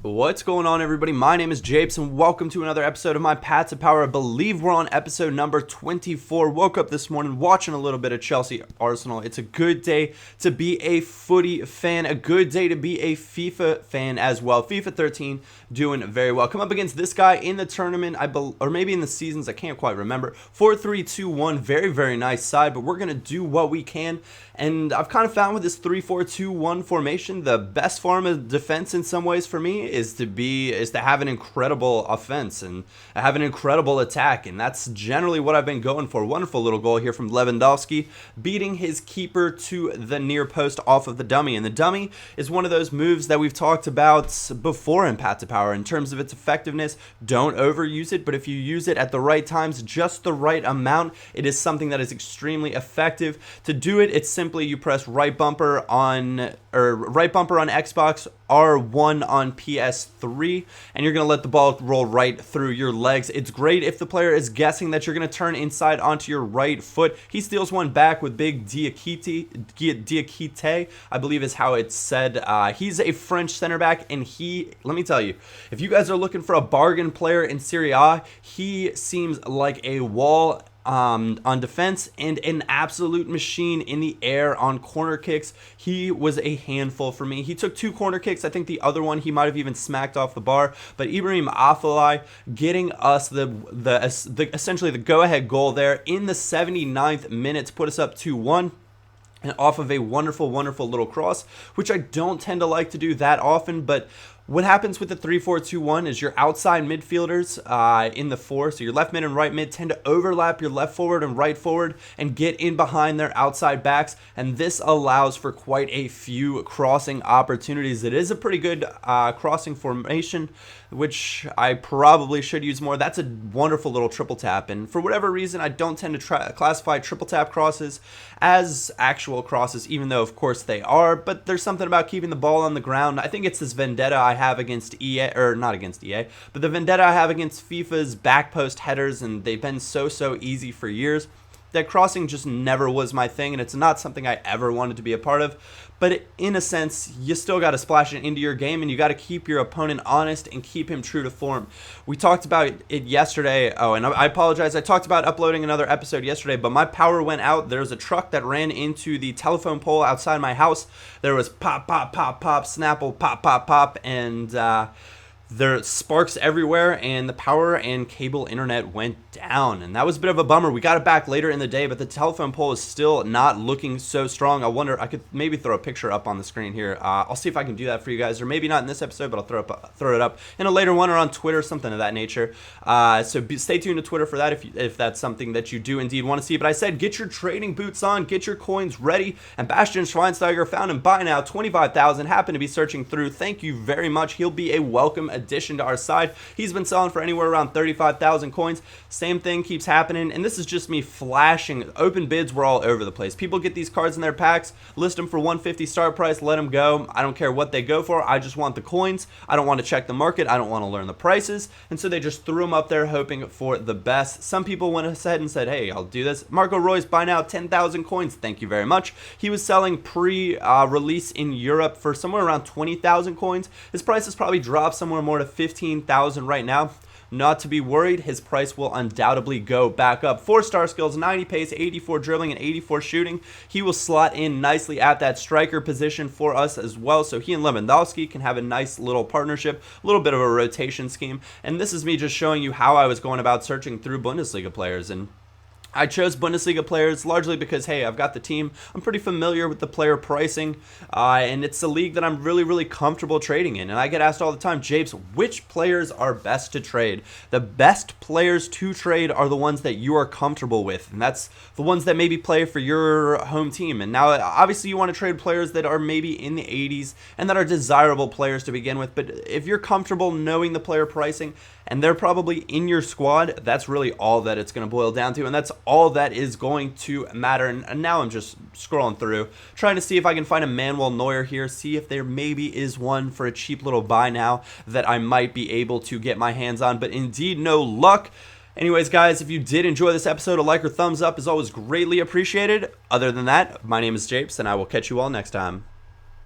What's going on, everybody? My name is Japes, and welcome to another episode of my Path to Power. I believe we're on episode number 24. Woke up this morning watching a little bit of Chelsea Arsenal. It's a good day to be a footy fan, a good day to be a FIFA fan as well. FIFA 13 doing very well. Come up against this guy in the tournament, or maybe in the seasons, I can't quite remember. 4-3-2-1, very, very nice side, but we're going to do what we can. And I've kind of found with this 3-4-2-1 formation, the best form of defense in some ways for me is to have an incredible offense and have an incredible attack, and that's generally what I've been going for. Wonderful little goal here from Lewandowski, beating his keeper to the near post off of the dummy. And the dummy is one of those moves that we've talked about before in Path to Power in terms of its effectiveness. Don't overuse it, but if you use it at the right times, just the right amount, it is something that is extremely effective. To do it, it's simply you press right bumper on Xbox, R1 on PS3, and you're going to let the ball roll right through your legs. It's great if the player is guessing that you're going to turn inside onto your right foot. He steals one back with big Diakite, I believe is how it's said. He's a French center back, and let me tell you, if you guys are looking for a bargain player in Serie A, he seems like a wall on defense and an absolute machine in the air on corner kicks. He was a handful for me. He took 2 corner kicks. I think the other one he might have even smacked off the bar. But Ibrahim Afellay getting us essentially the go-ahead goal there in the 79th minute to put us up 2-1. And off of a wonderful, wonderful little cross, which I don't tend to like to do that often, but what happens with the 3-4-2-1 is your outside midfielders in the 4, so your left mid and right mid, tend to overlap your left forward and right forward and get in behind their outside backs, and this allows for quite a few crossing opportunities. It is a pretty good crossing formation, which I probably should use more. That's a wonderful little triple tap, and for whatever reason, I don't tend to classify triple tap crosses as actual crosses, even though of course they are, but there's something about keeping the ball on the ground. I think it's this vendetta I have against EA, or not against EA, but the vendetta I have against FIFA's back post headers, and they've been so easy for years. That crossing just never was my thing, and it's not something I ever wanted to be a part of. But in a sense, you still got to splash it into your game, and you got to keep your opponent honest and keep him true to form. We talked about it yesterday. Oh, and I apologize. I talked about uploading another episode yesterday, but my power went out. There was a truck that ran into the telephone pole outside my house. There was pop, pop, pop, pop, Snapple, pop, pop, pop, and there are sparks everywhere, and the power and cable internet went down, and that was a bit of a bummer. We got it back later in the day, but the telephone pole is still not looking so strong. I wonder, I could maybe throw a picture up on the screen here. I'll see if I can do that for you guys, or maybe not in this episode, but I'll throw it up in a later one or on Twitter, something of that nature. So stay tuned to Twitter for that if that's something that you do indeed want to see. But I said, get your trading boots on, get your coins ready, and Bastian Schweinsteiger found him by now, 25,000, happened to be searching through. Thank you very much. He'll be a welcome addition to our side. He's been selling for anywhere around 35,000 coins. Same thing keeps happening, and this is just me flashing. Open bids were all over the place. People get these cards in their packs, list them for 150 start price, let them go. I don't care what they go for. I just want the coins. I don't want to check the market. I don't want to learn the prices, and so they just threw them up there hoping for the best. Some people went ahead and said, hey, I'll do this. Marco Reus by now 10,000 coins. Thank you very much. He was selling pre-release in Europe for somewhere around 20,000 coins. His price has probably dropped somewhere more to 15,000 right now. Not to be worried, his price will undoubtedly go back up. 4-star skills, 90 pace, 84 dribbling, and 84 shooting. He will slot in nicely at that striker position for us as well, so he and Lewandowski can have a nice little partnership, a little bit of a rotation scheme. And this is me just showing you how I was going about searching through Bundesliga players, and I chose Bundesliga players largely because, hey, I've got the team. I'm pretty familiar with the player pricing, and it's a league that I'm really comfortable trading in. And I get asked all the time, Japes, which players are best to trade? The best players to trade are the ones that you are comfortable with, and that's the ones that maybe play for your home team. And now, obviously, you want to trade players that are maybe in the 80s and that are desirable players to begin with. But if you're comfortable knowing the player pricing and they're probably in your squad, that's really all that it's going to boil down to, and that's all that is going to matter. And now I'm just scrolling through, trying to see if I can find a Manuel Neuer here, see if there maybe is one for a cheap little buy now that I might be able to get my hands on, but indeed no luck. Anyways, guys, if you did enjoy this episode, a like or thumbs up is always greatly appreciated. Other than that, my name is Japes, and I will catch you all next time.